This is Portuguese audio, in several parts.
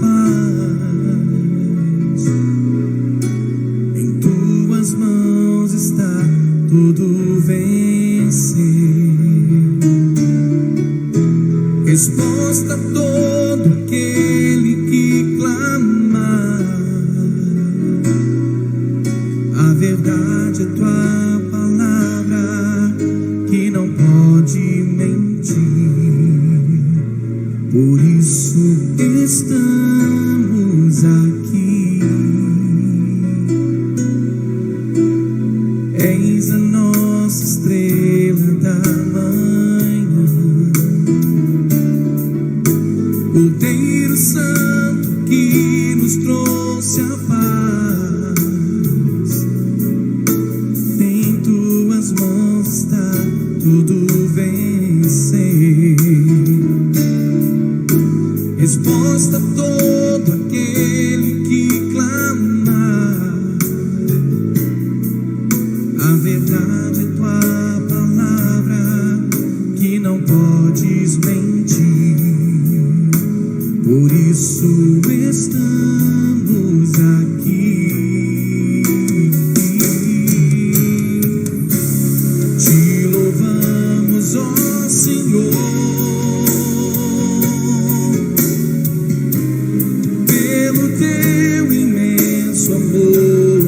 paz. Em tuas mãos está tudo vencer. Resposta a todo aquele que clamar. A verdade é tua palavra, que não pode mentir. Por isso estamos aqui. És a nossa estrela da manhã, Cordeiro Santo que nos trouxe a paz. Em tuas mãos está tudo vencer. Resposta a todo aquele que clamar. A verdade é tua palavra, que não podes mentir. Por isso estamos aqui. Te louvamos, ó Senhor, pelo teu imenso amor.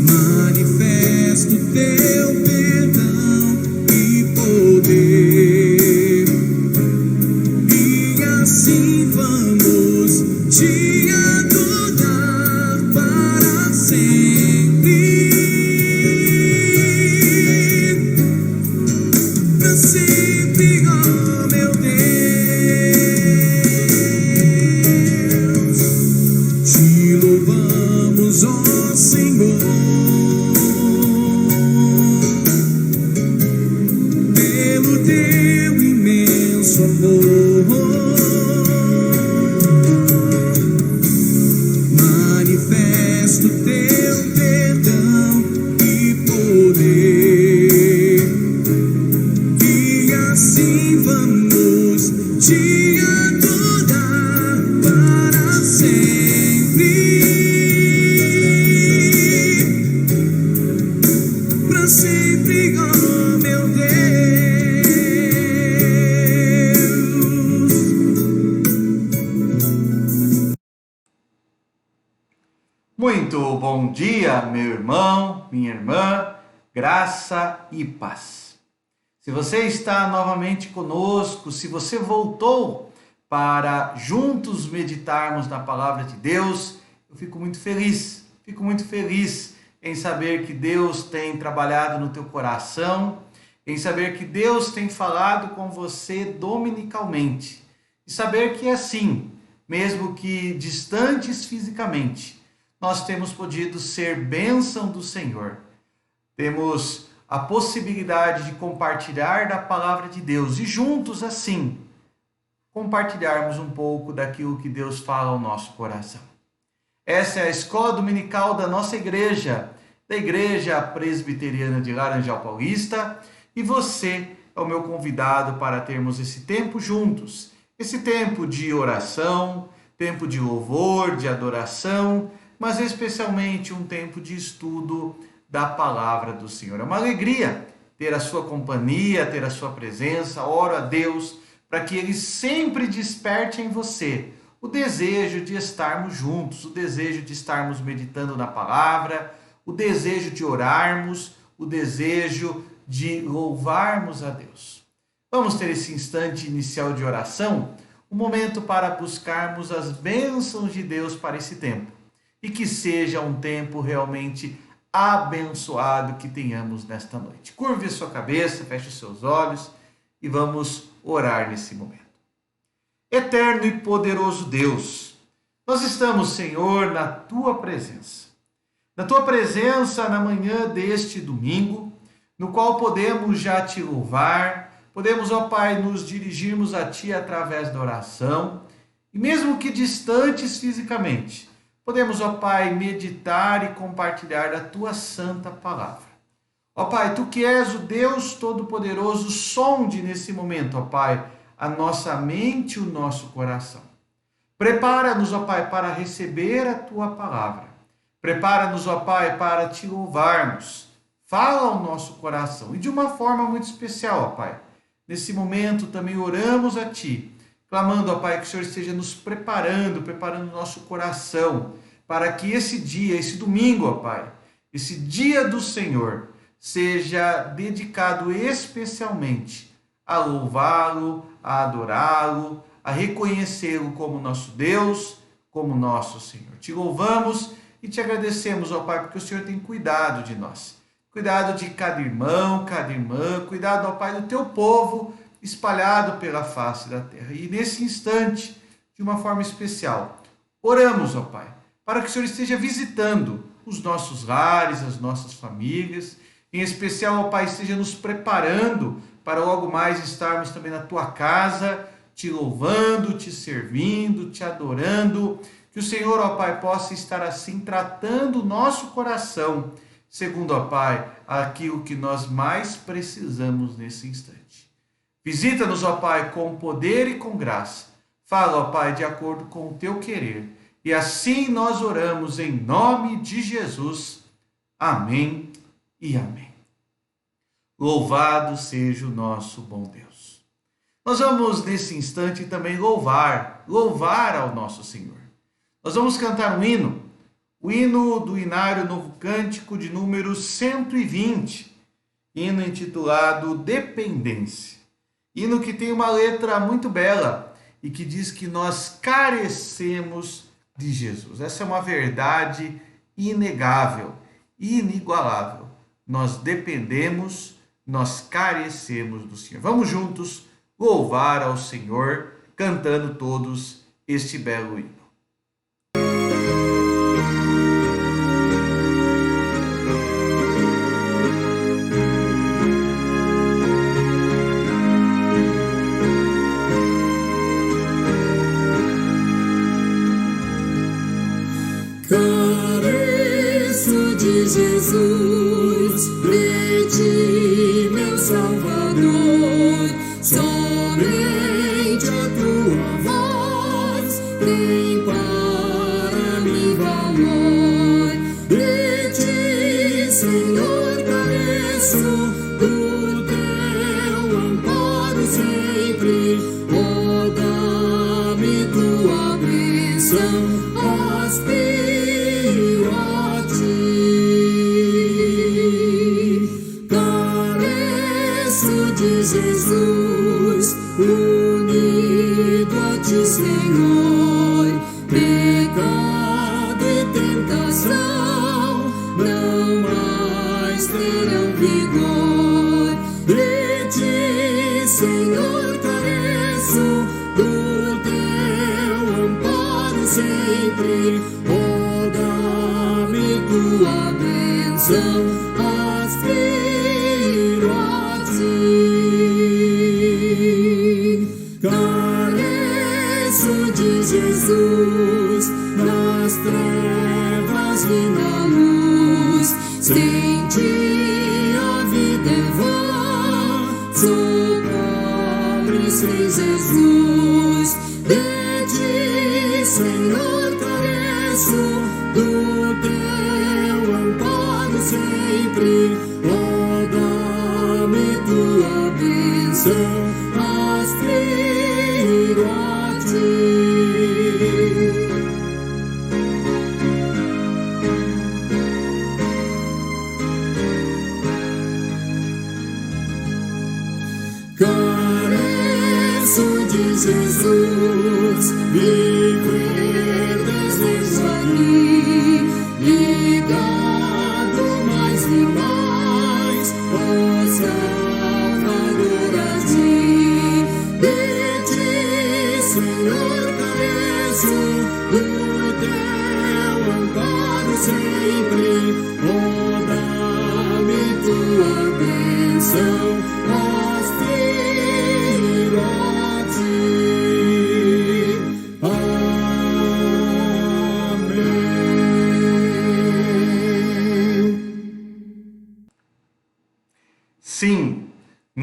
Manifesta o teu perdão e poder, e assim vamos te adorar para sempre. Para sempre, ó meu Deus. Te louvamos, ó Senhor, pelo teu imenso amor. Manifesta o teu perdão e poder, e assim vamos te adorar para sempre. Para sempre, ó meu Deus. Muito bom dia, meu irmão, minha irmã, graça e paz. Se você está novamente conosco, se você voltou para juntos meditarmos na palavra de Deus, eu fico muito feliz em saber que Deus tem trabalhado no teu coração, em saber que Deus tem falado com você dominicalmente, e saber que é assim, mesmo que distantes fisicamente, nós temos podido ser bênção do Senhor. Temos a possibilidade de compartilhar da palavra de Deus e juntos assim compartilharmos um pouco daquilo que Deus fala ao nosso coração. Essa é a escola dominical da nossa igreja, da Igreja Presbiteriana de Laranjal Paulista, e você é o meu convidado para termos esse tempo juntos, esse tempo de oração, tempo de louvor, de adoração, mas especialmente um tempo de estudo da palavra do Senhor. É uma alegria ter a sua companhia, ter a sua presença. Oro a Deus para que Ele sempre desperte em você o desejo de estarmos juntos, o desejo de estarmos meditando na palavra, o desejo de orarmos, o desejo de louvarmos a Deus. Vamos ter esse instante inicial de oração, um momento para buscarmos as bênçãos de Deus para esse tempo. E que seja um tempo realmente abençoado que tenhamos nesta noite. Curve a sua cabeça, feche os seus olhos e vamos orar nesse momento. Eterno e poderoso Deus, nós estamos, Senhor, na Tua presença. Na Tua presença na manhã deste domingo, no qual podemos já Te louvar, podemos, ó Pai, nos dirigirmos a Ti através da oração, e mesmo que distantes fisicamente, podemos, ó Pai, meditar e compartilhar da Tua santa palavra. Ó Pai, Tu que és o Deus Todo-Poderoso, sonde nesse momento, ó Pai, a nossa mente e o nosso coração. Prepara-nos, ó Pai, para receber a Tua palavra. Prepara-nos, ó Pai, para Te louvarmos. Fala ao nosso coração e de uma forma muito especial, ó Pai. Nesse momento também oramos a Ti, clamando, ó Pai, que o Senhor esteja nos preparando o nosso coração, para que esse dia, esse domingo, ó Pai, esse dia do Senhor, seja dedicado especialmente a louvá-lo, a adorá-lo, a reconhecê-lo como nosso Deus, como nosso Senhor. Te louvamos e te agradecemos, ó Pai, porque o Senhor tem cuidado de nós. Cuidado de cada irmão, cada irmã, cuidado, ó Pai, do teu povo espalhado pela face da terra. E nesse instante, de uma forma especial, oramos, ó Pai, para que o Senhor esteja visitando os nossos lares, as nossas famílias, em especial, ó Pai, esteja nos preparando para logo mais estarmos também na tua casa, te louvando, te servindo, te adorando. Que o Senhor, ó Pai, possa estar assim tratando o nosso coração, segundo, ó Pai, aquilo que nós mais precisamos nesse instante. Visita-nos, ó Pai, com poder e com graça. Fala, ó Pai, de acordo com o teu querer. E assim nós oramos em nome de Jesus. Amém e amém. Louvado seja o nosso bom Deus. Nós vamos, nesse instante, também louvar ao nosso Senhor. Nós vamos cantar um hino, o hino do Inário Novo Cântico de número 120, hino intitulado Dependência. Hino que tem uma letra muito bela e que diz que nós carecemos de Jesus. Essa é uma verdade inegável, inigualável. Nós dependemos, nós carecemos do Senhor. Vamos juntos louvar ao Senhor, cantando todos este belo hino. Careço de Jesus, de ti, meu Salvador, somente a tua voz tem para mim valor. De ti, Senhor, careço do teu amparo sempre. Oh, dá-me tua bênção, aspiro a ti. Careço de Jesus, unido a ti, Senhor. Pecado e tentação não mais terão vigor. De ti, Senhor, careço do teu amparo sempre. Oh, dá-me tua bênção, aspiro a ti. Careço de Jesus, nas trevas e na luz. Sem ti a vida é vã, sou pobre sem Jesus. De ti, Senhor, careço do teu amparo sempre. Oh, dá-me tua bênção, aspiro a ti. Careço de Jesus, viver desejo aqui, ligado mais e mais, ó Salvador, a ti. De ti, Senhor, careço do teu amparo sempre. Oh, dá-me tua bênção, aspiro a ti. Amém. Sim,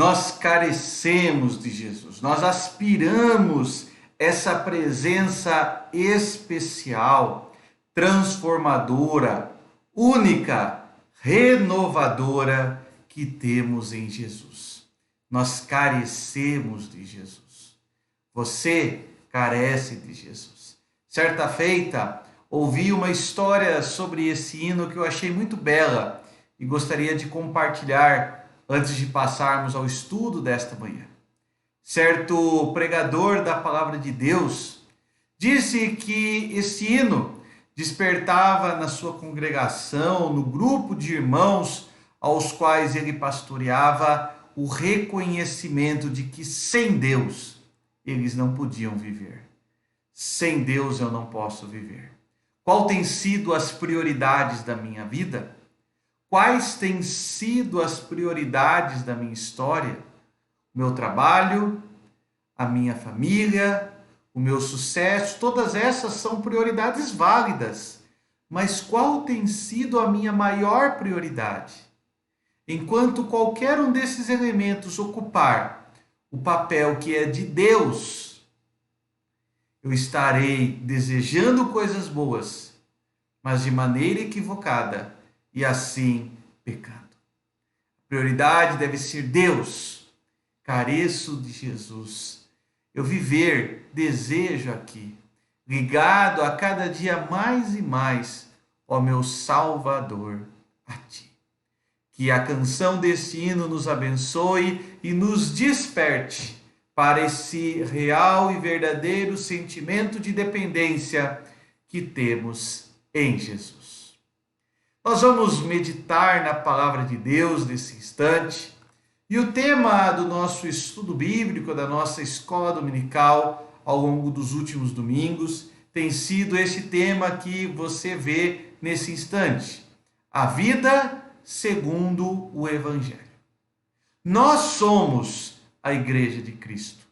Nós carecemos de Jesus, nós aspiramos essa presença especial, transformadora, única, renovadora que temos em Jesus. Nós carecemos de Jesus. Você carece de Jesus. Certa feita, ouvi uma história sobre esse hino que eu achei muito bela e gostaria de compartilhar antes de passarmos ao estudo desta manhã. Certo pregador da palavra de Deus disse que esse hino despertava na sua congregação, no grupo de irmãos aos quais ele pastoreava, o reconhecimento de que sem Deus eles não podiam viver. Sem Deus eu não posso viver. Qual tem sido as prioridades da minha vida? Quais têm sido as prioridades da minha história? O meu trabalho, a minha família, o meu sucesso, todas essas são prioridades válidas. Mas qual tem sido a minha maior prioridade? Enquanto qualquer um desses elementos ocupar o papel que é de Deus, eu estarei desejando coisas boas, mas de maneira equivocada e assim pecando. A prioridade deve ser Deus. Careço de Jesus. Eu viver, desejo aqui, ligado a cada dia mais e mais, ó meu Salvador, a Ti. Que a canção desse hino nos abençoe e nos desperte para esse real e verdadeiro sentimento de dependência que temos em Jesus. Nós vamos meditar na palavra de Deus nesse instante. E o tema do nosso estudo bíblico, da nossa escola dominical, ao longo dos últimos domingos, tem sido esse tema que você vê nesse instante: a vida segundo o Evangelho. Nós somos a Igreja de Cristo,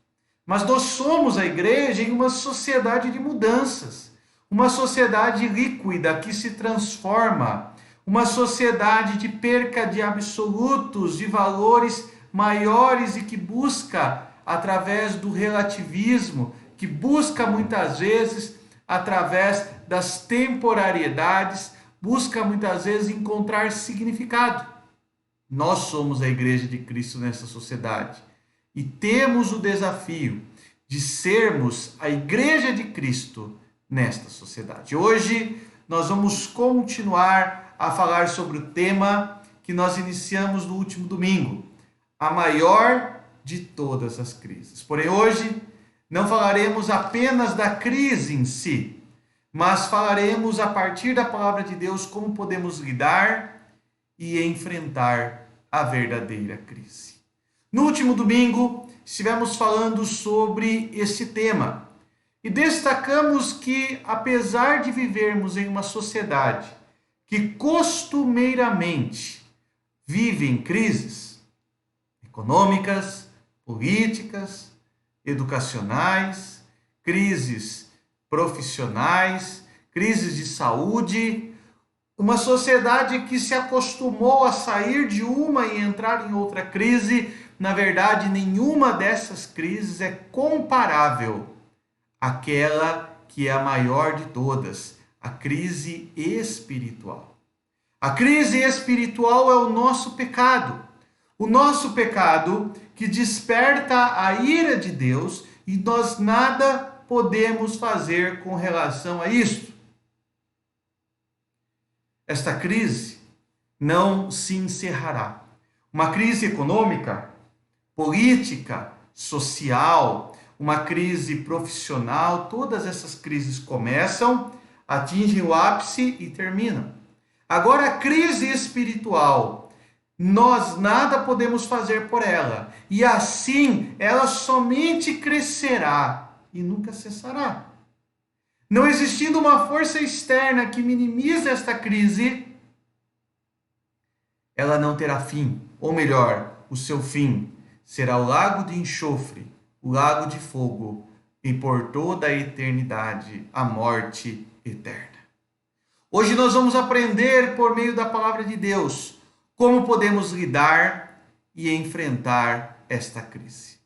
mas nós somos a igreja em uma sociedade de mudanças, uma sociedade líquida que se transforma, uma sociedade de perca de absolutos, de valores maiores e que busca, através do relativismo, que busca muitas vezes, através das temporariedades, busca muitas vezes encontrar significado. Nós somos a Igreja de Cristo nessa sociedade e temos o desafio de sermos a Igreja de Cristo nesta sociedade. Hoje nós vamos continuar a falar sobre o tema que nós iniciamos no último domingo, a maior de todas as crises. Porém, hoje não falaremos apenas da crise em si, mas falaremos a partir da palavra de Deus como podemos lidar e enfrentar a verdadeira crise. No último domingo, estivemos falando sobre esse tema e destacamos que, apesar de vivermos em uma sociedade que costumeiramente vive em crises econômicas, políticas, educacionais, crises profissionais, crises de saúde, uma sociedade que se acostumou a sair de uma e entrar em outra crise. Na verdade, nenhuma dessas crises é comparável àquela que é a maior de todas, a crise espiritual. A crise espiritual é o nosso pecado. O nosso pecado que desperta a ira de Deus e nós nada podemos fazer com relação a isto. Esta crise não se encerrará. Uma crise econômica, política, social, uma crise profissional, todas essas crises começam, atingem o ápice e terminam. Agora, a crise espiritual, nós nada podemos fazer por ela, e assim ela somente crescerá e nunca cessará. Não existindo uma força externa que minimize esta crise, ela não terá fim, ou melhor, o seu fim será o lago de enxofre, o lago de fogo, e por toda a eternidade a morte eterna. Hoje nós vamos aprender por meio da palavra de Deus como podemos lidar e enfrentar esta crise.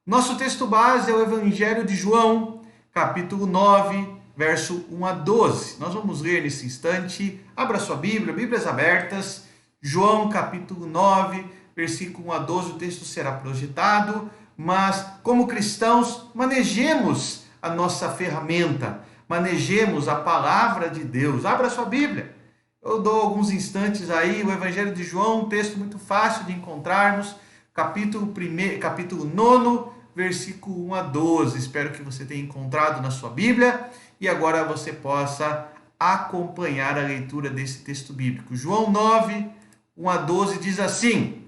Nosso texto base é o Evangelho de João, capítulo 9, verso 1 a 12. Nós vamos ler nesse instante. Abra sua Bíblia, Bíblias abertas. João, capítulo 9, versículo 1 a 12. O texto será projetado, mas como cristãos, manejemos a nossa ferramenta, manejemos a palavra de Deus. Abra sua Bíblia. Eu dou alguns instantes aí, o Evangelho de João, um texto muito fácil de encontrarmos, capítulo 9, versículo 1 a 12. Espero que você tenha encontrado na sua Bíblia e agora você possa acompanhar a leitura desse texto bíblico. João 9, 1 a 12 diz assim: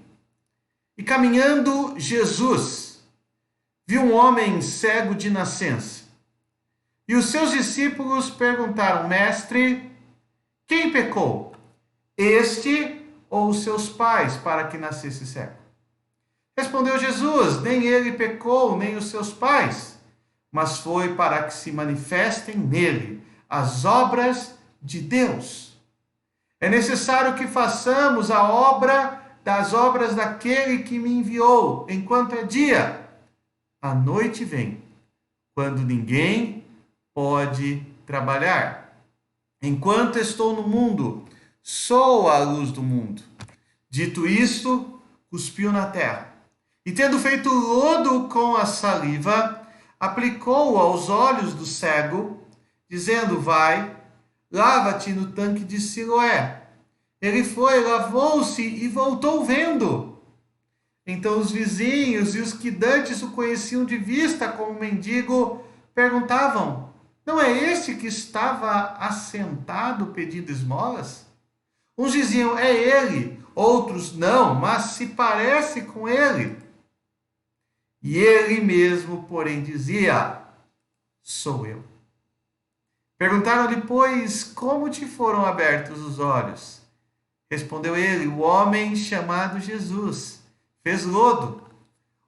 E caminhando Jesus, viu um homem cego de nascença. E os seus discípulos perguntaram: Mestre, quem pecou, este ou os seus pais, para que nascesse cego? Respondeu Jesus: Nem ele pecou, nem os seus pais, mas foi para que se manifestem nele as obras de Deus. É necessário que façamos a obra das obras daquele que me enviou, enquanto é dia. A noite vem, quando ninguém pode trabalhar. Enquanto estou no mundo, sou a luz do mundo. Dito isto, cuspiu na terra. E tendo feito lodo com a saliva, aplicou-o aos olhos do cego, dizendo: Vai, lava-te no tanque de Siloé. Ele foi, lavou-se e voltou vendo. Então os vizinhos e os que dantes o conheciam de vista como mendigo perguntavam: Não é este que estava assentado pedindo esmolas? Uns diziam: É ele. Outros: Não, mas se parece com ele. E ele mesmo, porém, dizia: Sou eu. Perguntaram-lhe, pois, como te foram abertos os olhos? Respondeu ele: O homem chamado Jesus fez lodo,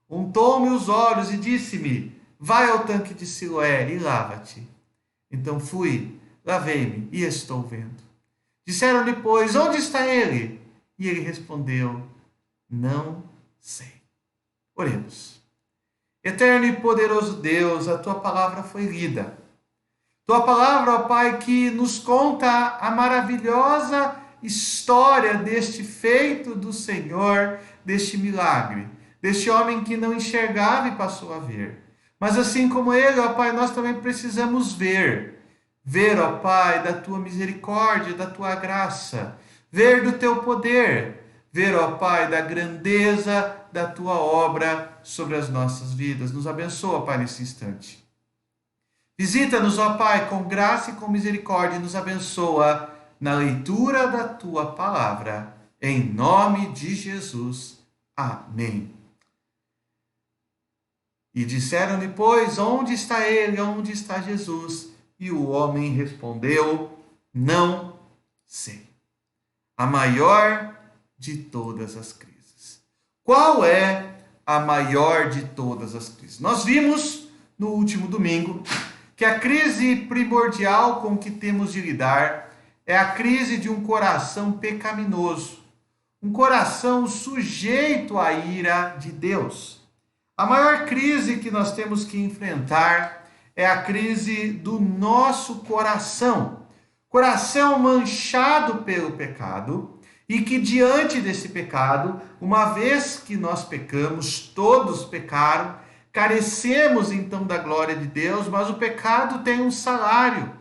untou-me os olhos e disse-me: Vai ao tanque de Siloé e lava-te. Então fui, lavei-me e estou vendo. Disseram-lhe, pois, onde está ele? E ele respondeu: Não sei. Oremos. Eterno e poderoso Deus, a tua palavra foi lida. Tua palavra, ó Pai, que nos conta a maravilhosa história deste feito do Senhor, deste milagre, deste homem que não enxergava e passou a ver. Mas assim como ele, ó Pai, nós também precisamos ver. Ver, ó Pai, da tua misericórdia, da tua graça. Ver do teu poder. Ver, ó Pai, da grandeza da tua obra sobre as nossas vidas. Nos abençoa, Pai, nesse instante. Visita-nos, ó Pai, com graça e com misericórdia, e nos abençoa na leitura da tua palavra. Em nome de Jesus. Amém. E disseram-lhe, pois, onde está ele? Onde está Jesus? E o homem respondeu: Não sei. A maior de todas as crises. Qual é a maior de todas as crises? Nós vimos no último domingo que a crise primordial com que temos de lidar é a crise de um coração pecaminoso, um coração sujeito à ira de Deus. A maior crise que nós temos que enfrentar é a crise do nosso coração. Coração manchado pelo pecado e que diante desse pecado, uma vez que nós pecamos, todos pecaram, carecemos então da glória de Deus, mas o pecado tem um salário.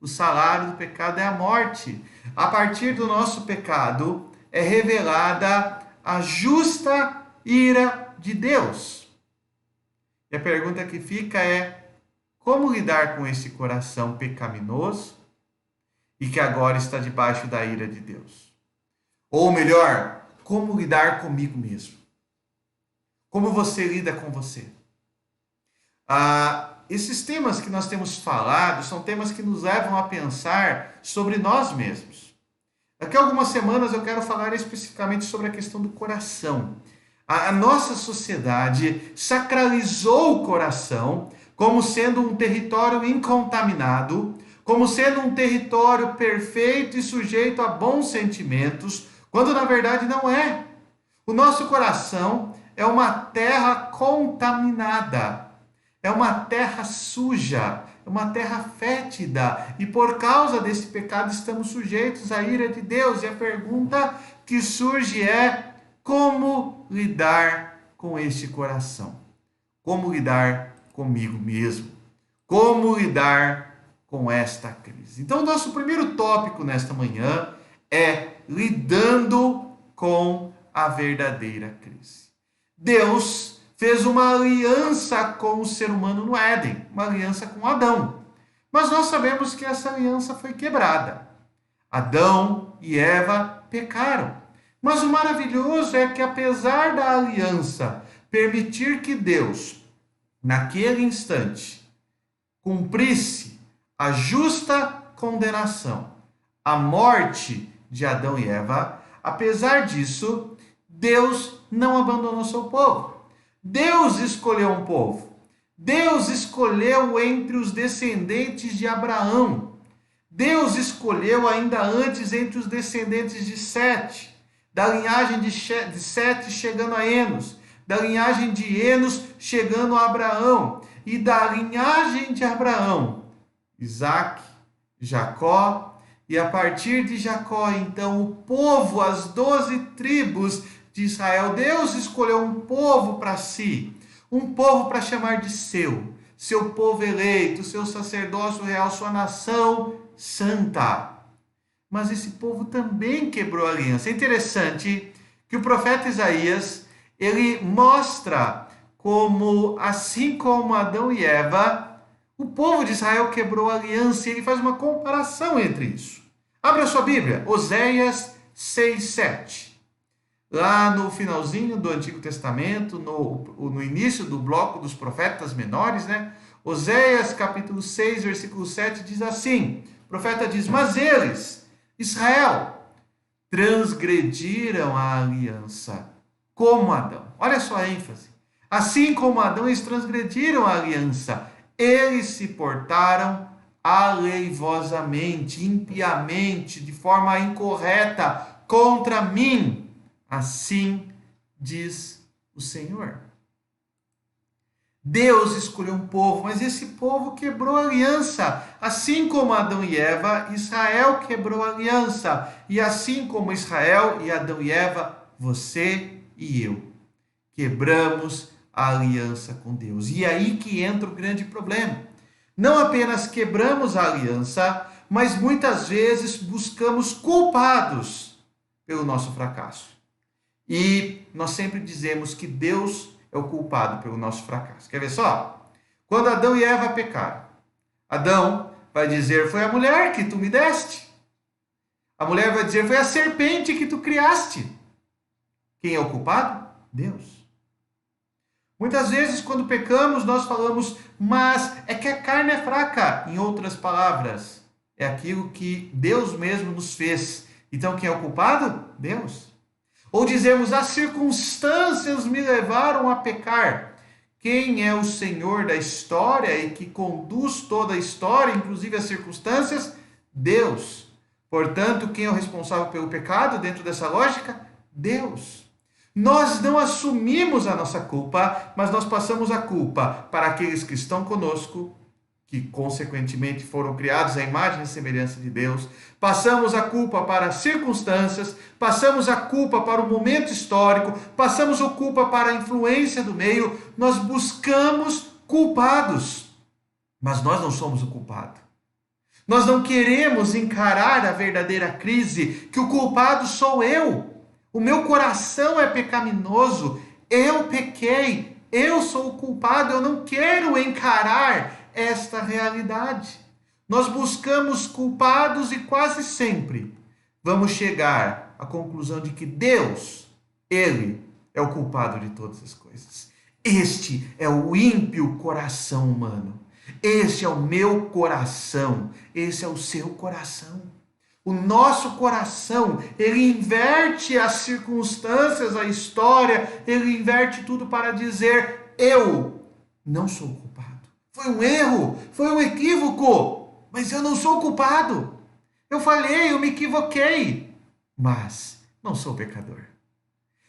O salário do pecado é a morte. A partir do nosso pecado é revelada a justa ira de Deus. E a pergunta que fica é: como lidar com esse coração pecaminoso e que agora está debaixo da ira de Deus? Ou melhor, como lidar comigo mesmo? Como você lida com você? Esses temas que nós temos falado são temas que nos levam a pensar sobre nós mesmos. Daqui a algumas semanas eu quero falar especificamente sobre a questão do coração. A nossa sociedade sacralizou o coração como sendo um território incontaminado, como sendo um território perfeito e sujeito a bons sentimentos, quando na verdade não é. O nosso coração é uma terra contaminada, é uma terra suja, é uma terra fétida, e por causa desse pecado estamos sujeitos à ira de Deus. E a pergunta que surge é: como lidar com este coração? Como lidar comigo mesmo? Como lidar com esta crise? Então, nosso primeiro tópico nesta manhã é lidando com a verdadeira crise. Deus fez uma aliança com o ser humano no Éden, uma aliança com Adão. Mas nós sabemos que essa aliança foi quebrada. Adão e Eva pecaram. Mas o maravilhoso é que, apesar da aliança permitir que Deus, naquele instante, cumprisse a justa condenação, a morte de Adão e Eva, apesar disso, Deus não abandonou seu povo. Deus escolheu um povo. Deus escolheu entre os descendentes de Abraão. Deus escolheu ainda antes entre os descendentes de Sete, da linhagem de Sete chegando a Enos, da linhagem de Enos chegando a Abraão, e da linhagem de Abraão, Isaque, Jacó, e a partir de Jacó, então, o povo, as 12 tribos de Israel. Deus escolheu um povo para si, um povo para chamar de seu povo eleito, seu sacerdócio real, sua nação santa. Mas esse povo também quebrou a aliança. É interessante que o profeta Isaías, ele mostra como, assim como Adão e Eva, o povo de Israel quebrou a aliança, e ele faz uma comparação entre isso. Abra sua Bíblia, Oséias 6:7. Lá no finalzinho do Antigo Testamento, no início do bloco dos profetas menores, né? Oséias capítulo 6, versículo 7 diz assim, o profeta diz: mas eles, Israel, transgrediram a aliança como Adão. Olha só a ênfase. Assim como Adão, eles transgrediram a aliança. Eles se portaram aleivosamente, impiamente, de forma incorreta contra mim. Assim diz o Senhor. Deus escolheu um povo, mas esse povo quebrou a aliança. Assim como Adão e Eva, Israel quebrou a aliança. E assim como Israel e Adão e Eva, você e eu quebramos a aliança com Deus. E é aí que entra o grande problema. Não apenas quebramos a aliança, mas muitas vezes buscamos culpados pelo nosso fracasso. E nós sempre dizemos que Deus é o culpado pelo nosso fracasso. Quer ver só? Quando Adão e Eva pecaram, Adão vai dizer: foi a mulher que tu me deste. A mulher vai dizer: foi a serpente que tu criaste. Quem é o culpado? Deus. Muitas vezes, quando pecamos, nós falamos: mas é que a carne é fraca. Em outras palavras, é aquilo que Deus mesmo nos fez. Então, quem é o culpado? Deus. Ou dizemos: as circunstâncias me levaram a pecar. Quem é o Senhor da história e que conduz toda a história, inclusive as circunstâncias? Deus. Portanto, quem é o responsável pelo pecado dentro dessa lógica? Deus. Nós não assumimos a nossa culpa, mas nós passamos a culpa para aqueles que estão conosco, que consequentemente foram criados à imagem e semelhança de Deus. Passamos a culpa para as circunstâncias, passamos a culpa para o momento histórico, passamos a culpa para a influência do meio. Nós buscamos culpados, mas nós não somos o culpado. Nós não queremos encarar a verdadeira crise, que o culpado sou eu. O meu coração é pecaminoso, eu pequei, eu sou o culpado, eu não quero encarar esta realidade. Nós buscamos culpados e quase sempre vamos chegar à conclusão de que Deus, Ele é o culpado de todas as coisas. Este é o ímpio coração humano. Este é o meu coração, esse é o seu coração. O nosso coração, ele inverte as circunstâncias, a história, ele inverte tudo para dizer: eu não sou culpado. Foi um erro, foi um equívoco, mas eu não sou culpado. Eu falhei, eu me equivoquei, mas não sou pecador.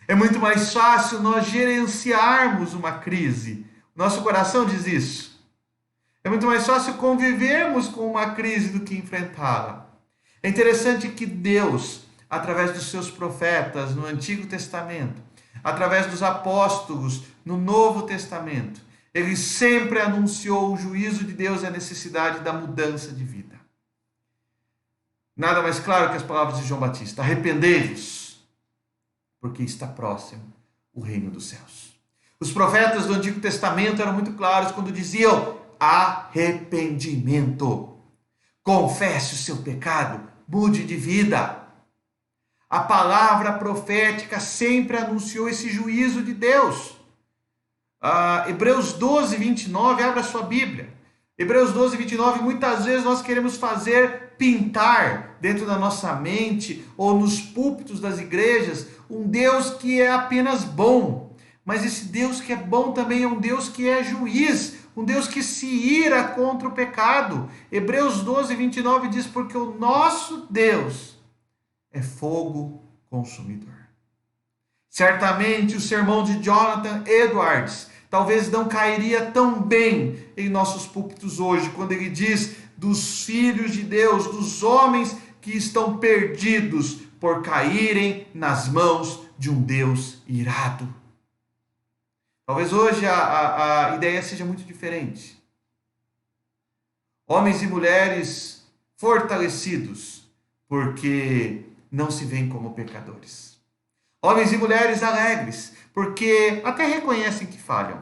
É muito mais fácil nós gerenciarmos uma crise. Nosso coração diz isso. É muito mais fácil convivermos com uma crise do que enfrentá-la. É interessante que Deus, através dos seus profetas no Antigo Testamento, através dos apóstolos no Novo Testamento, ele sempre anunciou o juízo de Deus e a necessidade da mudança de vida. Nada mais claro que as palavras de João Batista: arrependei-vos, porque está próximo o reino dos céus. Os profetas do Antigo Testamento eram muito claros quando diziam: arrependimento, confesse o seu pecado, mude de vida. A palavra profética sempre anunciou esse juízo de Deus. Hebreus 12, 29, abra sua Bíblia. Hebreus 12, 29, muitas vezes nós queremos pintar dentro da nossa mente ou nos púlpitos das igrejas um Deus que é apenas bom. Mas esse Deus que é bom também é um Deus que é juiz, um Deus que se ira contra o pecado. Hebreus 12, 29 diz: porque o nosso Deus é fogo consumidor. Certamente o sermão de Jonathan Edwards talvez não cairia tão bem em nossos púlpitos hoje, quando ele diz dos filhos de Deus, dos homens que estão perdidos por caírem nas mãos de um Deus irado. Talvez hoje a ideia seja muito diferente. Homens e mulheres fortalecidos, porque não se veem como pecadores. Homens e mulheres alegres, porque até reconhecem que falham,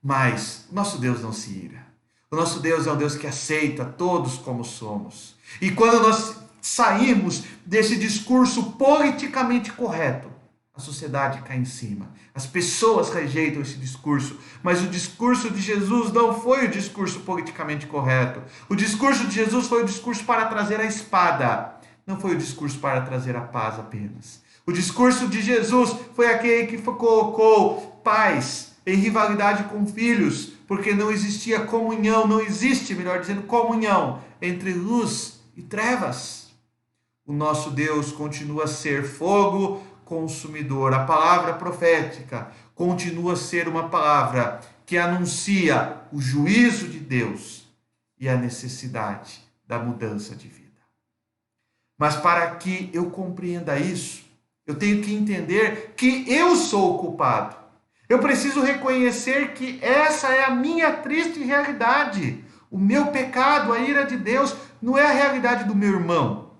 mas o nosso Deus não se ira. O nosso Deus é um Deus que aceita todos como somos. E quando nós saímos desse discurso politicamente correto, a sociedade cai em cima. As pessoas rejeitam esse discurso, mas o discurso de Jesus não foi o discurso politicamente correto. O discurso de Jesus foi o discurso para trazer a espada, não foi o discurso para trazer a paz apenas. O discurso de Jesus foi aquele que colocou pais em rivalidade com filhos, porque não existia comunhão, não existe, melhor dizendo, comunhão entre luz e trevas. O nosso Deus continua a ser fogo consumidor. A palavra profética continua a ser uma palavra que anuncia o juízo de Deus e a necessidade da mudança de vida. Mas para que eu compreenda isso, eu tenho que entender que eu sou o culpado. Eu preciso reconhecer que essa é a minha triste realidade. O meu pecado, a ira de Deus, não é a realidade do meu irmão,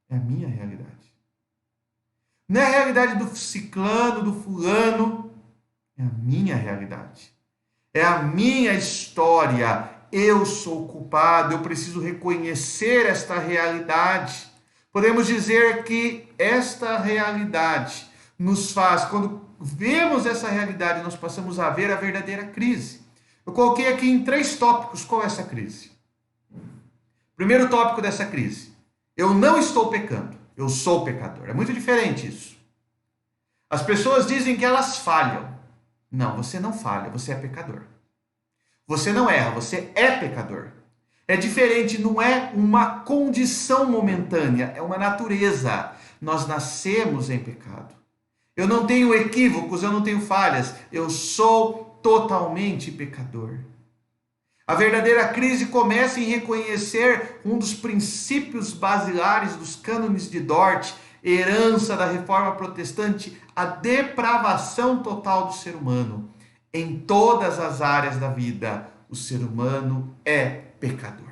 é a minha realidade. Não é a realidade do ciclano, do fulano, é a minha realidade. É a minha história. Eu sou o culpado, eu preciso reconhecer esta realidade. Podemos dizer que esta realidade nos faz, quando vemos essa realidade, nós passamos a ver a verdadeira crise. Eu coloquei aqui em 3 tópicos qual é essa crise. Primeiro tópico dessa crise: eu não estou pecando, eu sou pecador. É muito diferente isso. As pessoas dizem que elas falham. Não, você não falha, você é pecador. Você não erra, você é pecador. É diferente, não é uma condição momentânea, é uma natureza. Nós nascemos em pecado. Eu não tenho equívocos, eu não tenho falhas, eu sou totalmente pecador. A verdadeira crise começa em reconhecer um dos princípios basilares dos cânones de Dort, herança da Reforma Protestante, a depravação total do ser humano. Em todas as áreas da vida, o ser humano é pecador.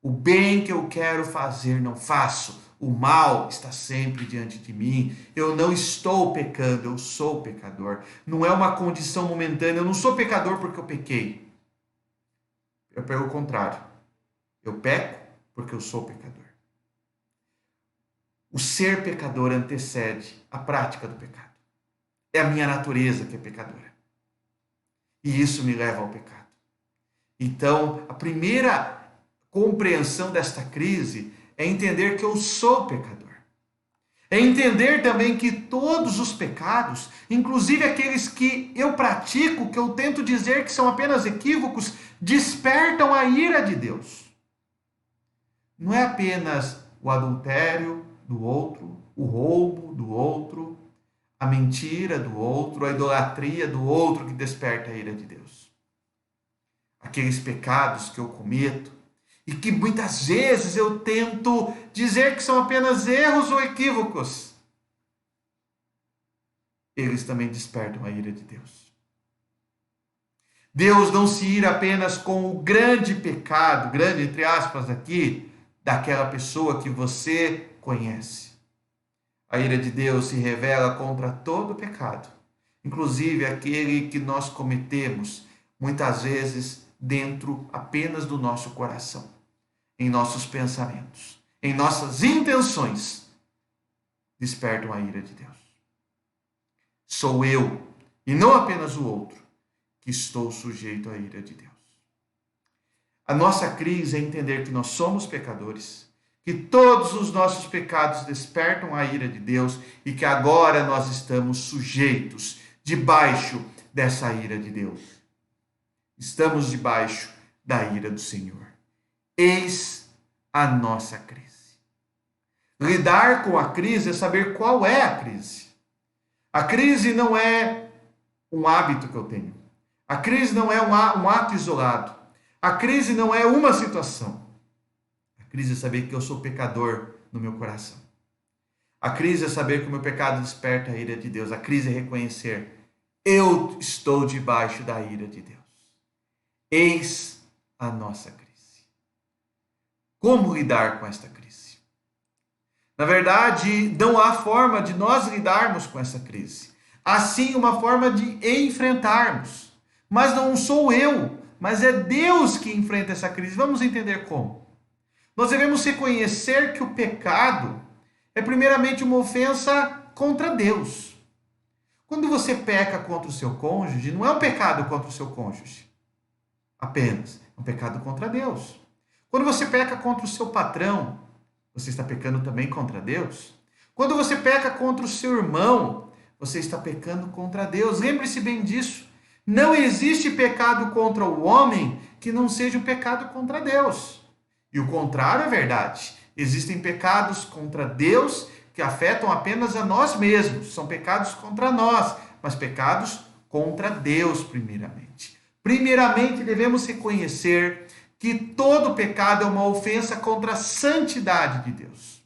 O bem que eu quero fazer não faço, o mal está sempre diante de mim. Eu não estou pecando, eu sou pecador. Não é uma condição momentânea, eu não sou pecador porque eu pequei. Pelo contrário, eu peco porque eu sou pecador. O ser pecador antecede a prática do pecado. É a minha natureza que é pecadora. E isso me leva ao pecado. Então, a primeira compreensão desta crise é entender que eu sou pecador. É entender também que todos os pecados, inclusive aqueles que eu pratico, que eu tento dizer que são apenas equívocos, despertam a ira de Deus. Não é apenas o adultério do outro, o roubo do outro, a mentira do outro, a idolatria do outro que desperta a ira de Deus. Aqueles pecados que eu cometo e que muitas vezes eu tento dizer que são apenas erros ou equívocos, eles também despertam a ira de Deus. Deus não se ira apenas com o grande pecado, grande entre aspas aqui, daquela pessoa que você conhece. A ira de Deus se revela contra todo pecado, inclusive aquele que nós cometemos, muitas vezes dentro apenas do nosso coração, em nossos pensamentos, em nossas intenções, despertam a ira de Deus. Sou eu, e não apenas o outro, que estou sujeito à ira de Deus. A nossa crise é entender que nós somos pecadores, que todos os nossos pecados despertam a ira de Deus e que agora nós estamos sujeitos, debaixo dessa ira de Deus. Estamos debaixo da ira do Senhor. Eis a nossa crise. Lidar com a crise é saber qual é a crise. A crise não é um hábito que eu tenho. A crise não é um ato isolado. A crise não é uma situação. A crise é saber que eu sou pecador no meu coração. A crise é saber que o meu pecado desperta a ira de Deus. A crise é reconhecer: eu estou debaixo da ira de Deus. Eis a nossa crise. Como lidar com esta crise? Na verdade, não há forma de nós lidarmos com essa crise. Há sim uma forma de enfrentarmos. Mas não sou eu, mas é Deus que enfrenta essa crise. Vamos entender como. Nós devemos reconhecer que o pecado é primeiramente uma ofensa contra Deus. Quando você peca contra o seu cônjuge, não é um pecado contra o seu cônjuge apenas, é um pecado contra Deus. Quando você peca contra o seu patrão, você está pecando também contra Deus. Quando você peca contra o seu irmão, você está pecando contra Deus. Lembre-se bem disso. Não existe pecado contra o homem que não seja um pecado contra Deus. E o contrário é verdade. Existem pecados contra Deus que afetam apenas a nós mesmos. São pecados contra nós, mas pecados contra Deus primeiramente. Primeiramente, devemos reconhecer que todo pecado é uma ofensa contra a santidade de Deus.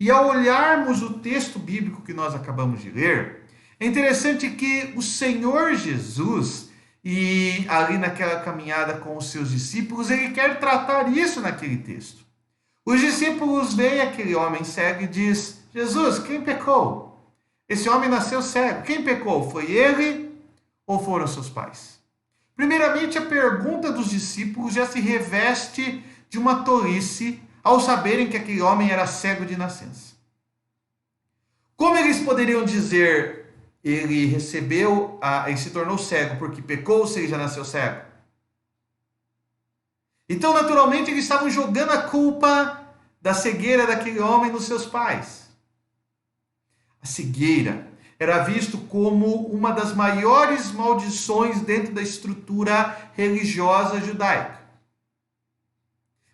E ao olharmos o texto bíblico que nós acabamos de ler, é interessante que o Senhor Jesus, e ali naquela caminhada com os seus discípulos, ele quer tratar isso naquele texto. Os discípulos veem aquele homem cego e diz: Jesus, quem pecou? Esse homem nasceu cego. Quem pecou? Foi ele ou foram seus pais? Primeiramente, a pergunta dos discípulos já se reveste de uma tolice ao saberem que aquele homem era cego de nascença. Como eles poderiam dizer: ele se tornou cego porque pecou, se ele já nasceu cego? Então, naturalmente, eles estavam jogando a culpa da cegueira daquele homem nos seus pais. A cegueira era visto como uma das maiores maldições dentro da estrutura religiosa judaica.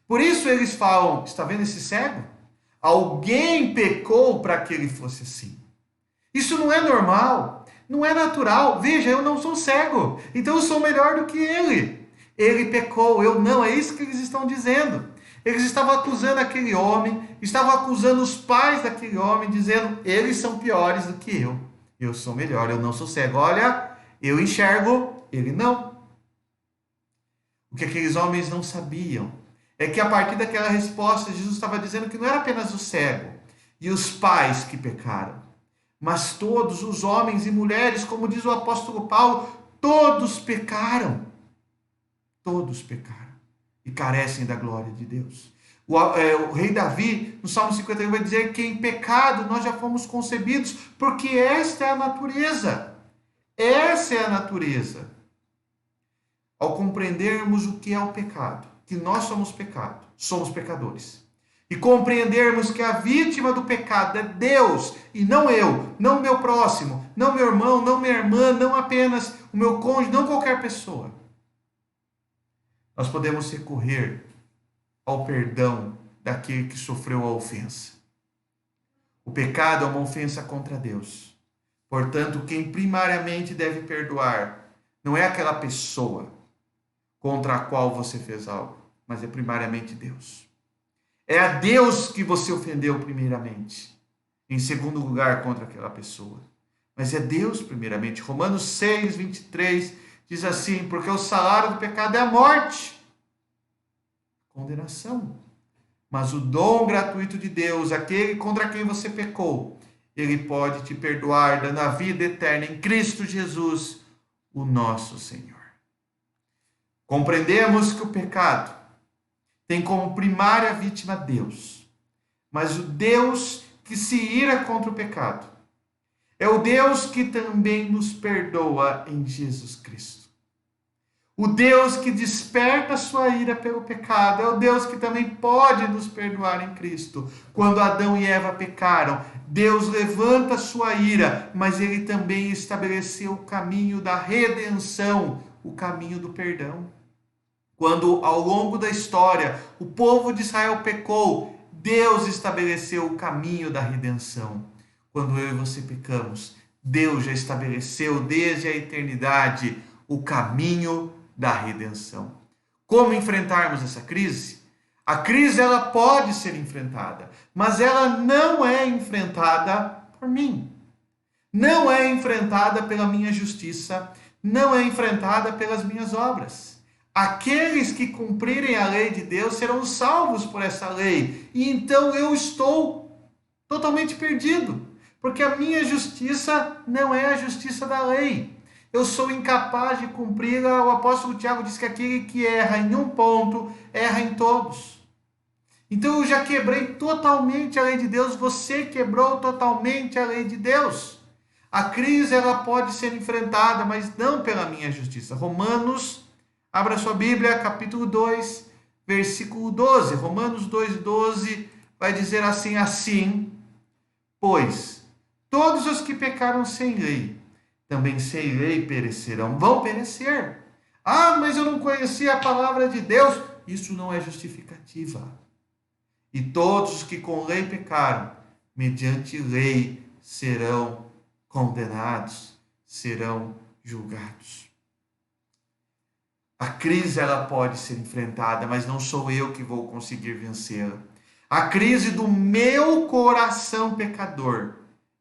Por isso eles falam: está vendo esse cego? Alguém pecou para que ele fosse assim. Isso não é normal, não é natural. Veja, eu não sou cego, então eu sou melhor do que ele. Ele pecou, eu não. É isso que eles estão dizendo. Eles estavam acusando aquele homem, estavam acusando os pais daquele homem, dizendo: eles são piores do que eu. Eu sou melhor, eu não sou cego. Olha, eu enxergo, ele não. O que aqueles homens não sabiam é que a partir daquela resposta, Jesus estava dizendo que não era apenas o cego e os pais que pecaram, mas todos os homens e mulheres, como diz o apóstolo Paulo, todos pecaram. Todos pecaram e carecem da glória de Deus. O rei Davi, no Salmo 51, vai dizer que em pecado nós já fomos concebidos, porque esta é a natureza. Essa é a natureza. Ao compreendermos o que é o pecado, que nós somos pecado, somos pecadores, e compreendermos que a vítima do pecado é Deus, e não eu, não meu próximo, não meu irmão, não minha irmã, não apenas o meu cônjuge, não qualquer pessoa, nós podemos recorrer ao perdão daquele que sofreu a ofensa. O pecado é uma ofensa contra Deus. Portanto, quem primariamente deve perdoar não é aquela pessoa contra a qual você fez algo, mas é primariamente Deus. É a Deus que você ofendeu primeiramente. Em segundo lugar, contra aquela pessoa. Mas é Deus primeiramente. Romanos 6, 23 diz assim: porque o salário do pecado é a morte, condenação. Mas o dom gratuito de Deus, aquele contra quem você pecou, ele pode te perdoar, dando a vida eterna em Cristo Jesus, o nosso Senhor. Compreendemos que o pecado tem como primária vítima Deus. Mas o Deus que se ira contra o pecado é o Deus que também nos perdoa em Jesus Cristo. O Deus que desperta a sua ira pelo pecado é o Deus que também pode nos perdoar em Cristo. Quando Adão e Eva pecaram, Deus levanta a sua ira, mas ele também estabeleceu o caminho da redenção, o caminho do perdão. Quando, ao longo da história, o povo de Israel pecou, Deus estabeleceu o caminho da redenção. Quando eu e você pecamos, Deus já estabeleceu desde a eternidade o caminho da redenção. Como enfrentarmos essa crise? A crise ela pode ser enfrentada, mas ela não é enfrentada por mim. Não é enfrentada pela minha justiça, não é enfrentada pelas minhas obras. Aqueles que cumprirem a lei de Deus serão salvos por essa lei. E então eu estou totalmente perdido, porque a minha justiça não é a justiça da lei. Eu sou incapaz de cumpri-la. O apóstolo Tiago diz que aquele que erra em um ponto, erra em todos. Então eu já quebrei totalmente a lei de Deus, você quebrou totalmente a lei de Deus. A crise ela pode ser enfrentada, mas não pela minha justiça. Romanos, abra sua Bíblia, capítulo 2, versículo 12. Romanos 2:12 vai dizer assim, pois todos os que pecaram sem lei, também sem lei perecerão, vão perecer. Ah, mas eu não conhecia a palavra de Deus. Isso não é justificativa. E todos os que com lei pecaram, mediante lei, serão condenados, serão julgados. A crise ela pode ser enfrentada, mas não sou eu que vou conseguir vencê-la. A crise do meu coração pecador,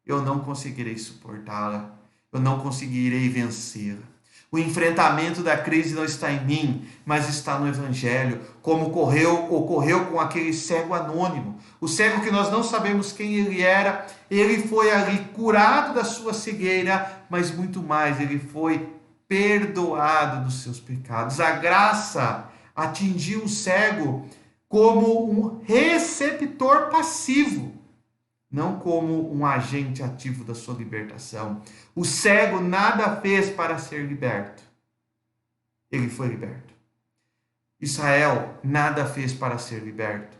eu não conseguirei suportá-la. Eu não conseguirei vencê-la. O enfrentamento da crise não está em mim, mas está no Evangelho, como ocorreu com aquele cego anônimo. O cego que nós não sabemos quem ele era, ele foi ali curado da sua cegueira, mas muito mais, ele foi perdoado dos seus pecados. A graça atingiu o cego como um receptor passivo, não como um agente ativo da sua libertação. O cego nada fez para ser liberto. Ele foi liberto. Israel nada fez para ser liberto.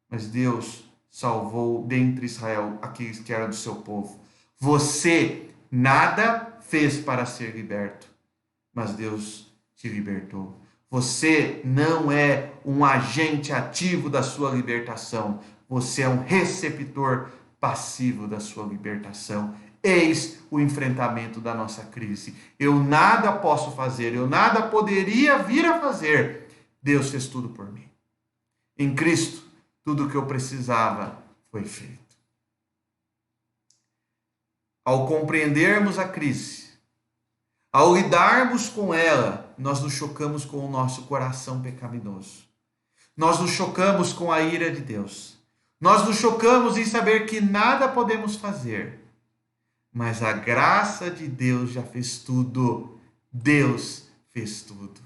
Mas Deus salvou dentre Israel aqueles que eram do seu povo. Você nada fez para ser liberto. Mas Deus te libertou. Você não é um agente ativo da sua libertação. Você é um receptor passivo da sua libertação. Eis o enfrentamento da nossa crise. Eu nada posso fazer, eu nada poderia vir a fazer. Deus fez tudo por mim. Em Cristo, tudo o que eu precisava foi feito. Ao compreendermos a crise, ao lidarmos com ela, nós nos chocamos com o nosso coração pecaminoso. Nós nos chocamos com a ira de Deus. Nós nos chocamos em saber que nada podemos fazer, mas a graça de Deus já fez tudo. Deus fez tudo.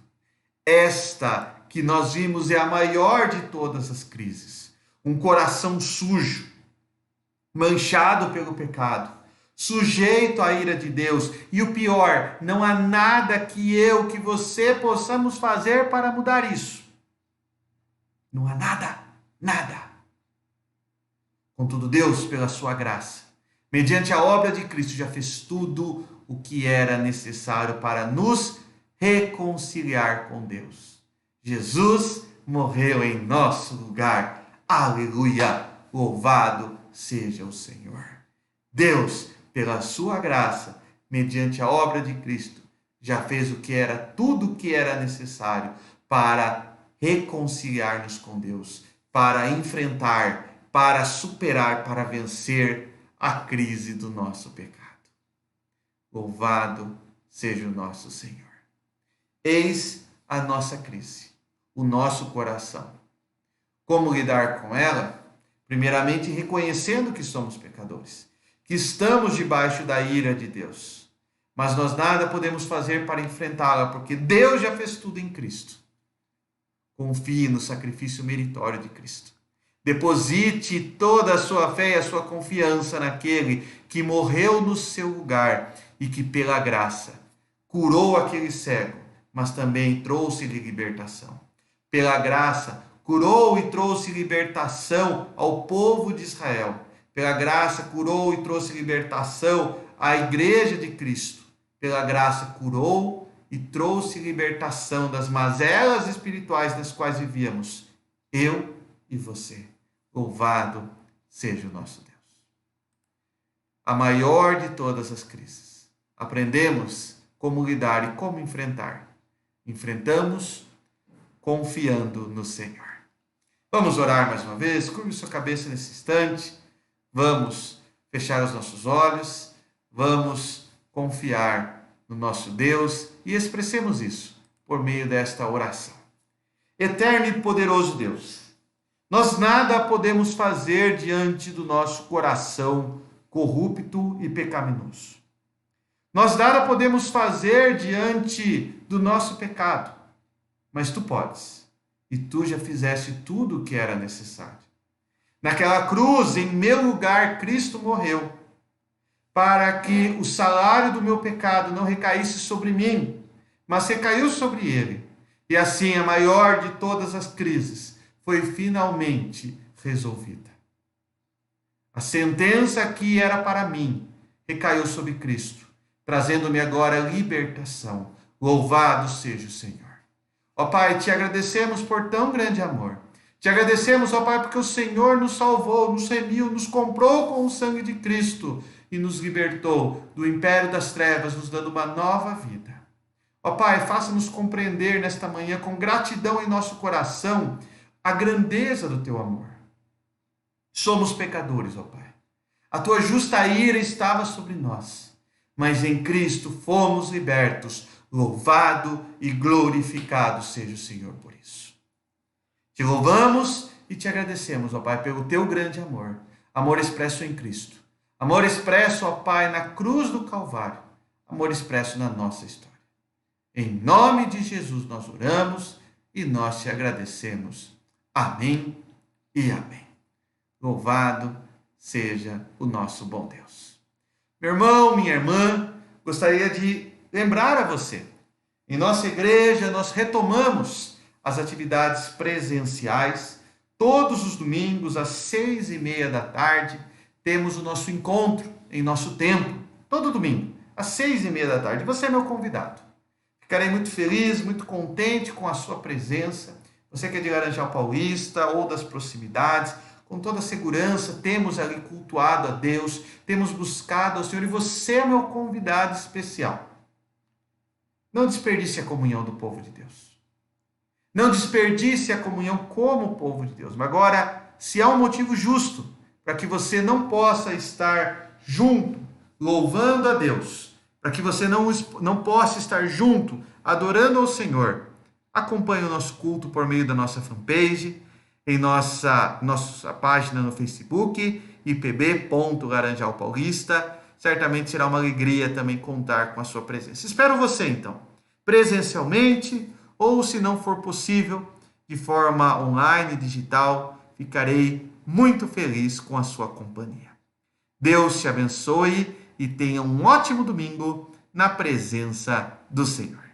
Esta que nós vimos é a maior de todas as crises. Um coração sujo, manchado pelo pecado, sujeito à ira de Deus. E o pior, não há nada que você possamos fazer para mudar isso. Não há nada. Contudo, Deus, pela sua graça, mediante a obra de Cristo, já fez tudo o que era necessário para nos reconciliar com Deus. Jesus morreu em nosso lugar. Aleluia! Louvado seja o Senhor. Deus pela sua graça, mediante a obra de Cristo, já fez tudo o que era necessário para reconciliar-nos com Deus, para enfrentar, para superar, para vencer a crise do nosso pecado. Louvado seja o nosso Senhor. Eis a nossa crise, o nosso coração. Como lidar com ela? Primeiramente, reconhecendo que somos pecadores, que estamos debaixo da ira de Deus. Mas nós nada podemos fazer para enfrentá-la, porque Deus já fez tudo em Cristo. Confie no sacrifício meritório de Cristo. Deposite toda a sua fé e a sua confiança naquele que morreu no seu lugar e que, pela graça, curou aquele cego, mas também trouxe-lhe libertação. Pela graça, curou e trouxe libertação ao povo de Israel. Pela graça, curou e trouxe libertação à igreja de Cristo. Pela graça, curou e trouxe libertação das mazelas espirituais nas quais vivíamos, eu e você. Louvado seja o nosso Deus. A maior de todas as crises. Aprendemos como lidar e como enfrentar. Enfrentamos confiando no Senhor. Vamos orar mais uma vez. Curve sua cabeça nesse instante. Vamos fechar os nossos olhos. Vamos confiar no nosso Deus e expressemos isso por meio desta oração. Eterno e poderoso Deus, nós nada podemos fazer diante do nosso coração corrupto e pecaminoso. Nós nada podemos fazer diante do nosso pecado, mas tu podes, e tu já fizeste tudo o que era necessário. Naquela cruz, em meu lugar, Cristo morreu, para que o salário do meu pecado não recaísse sobre mim, mas recaiu sobre ele. E assim a maior de todas as crises foi finalmente resolvida. A sentença que era para mim recaiu sobre Cristo, trazendo-me agora libertação. Louvado seja o Senhor. Ó Pai, te agradecemos por tão grande amor. Te agradecemos, ó Pai, porque o Senhor nos salvou, nos remiu, nos comprou com o sangue de Cristo e nos libertou do império das trevas, nos dando uma nova vida. Ó Pai, faça-nos compreender nesta manhã, com gratidão em nosso coração, a grandeza do teu amor. Somos pecadores, ó Pai. A tua justa ira estava sobre nós, mas em Cristo fomos libertos. Louvado e glorificado seja o Senhor por isso. Te louvamos e te agradecemos, ó Pai, pelo teu grande amor. Amor expresso em Cristo. Amor expresso, ó Pai, na cruz do Calvário. Amor expresso na nossa história. Em nome de Jesus nós oramos e nós te agradecemos. Amém e amém. Louvado seja o nosso bom Deus. Meu irmão, minha irmã, gostaria de lembrar a você, em nossa igreja nós retomamos as atividades presenciais, todos os domingos às 6:30 da tarde, temos o nosso encontro em nosso templo, todo domingo, às 6:30 da tarde, você é meu convidado. Ficarei muito feliz, muito contente com a sua presença, você que é de Laranjal Paulista ou das proximidades, com toda segurança, temos ali cultuado a Deus, temos buscado ao Senhor e você é meu convidado especial. Não desperdice a comunhão do povo de Deus. Não desperdice a comunhão como povo de Deus. Mas agora, se há um motivo justo para que você não possa estar junto, louvando a Deus, para que você não possa estar junto, adorando ao Senhor, acompanhe o nosso culto por meio da nossa fanpage, em nossa página no Facebook, ipb.Laranjal Paulista. Certamente será uma alegria também contar com a sua presença. Espero você, então, presencialmente, ou se não for possível, de forma online, digital, ficarei muito feliz com a sua companhia. Deus te abençoe e tenha um ótimo domingo na presença do Senhor.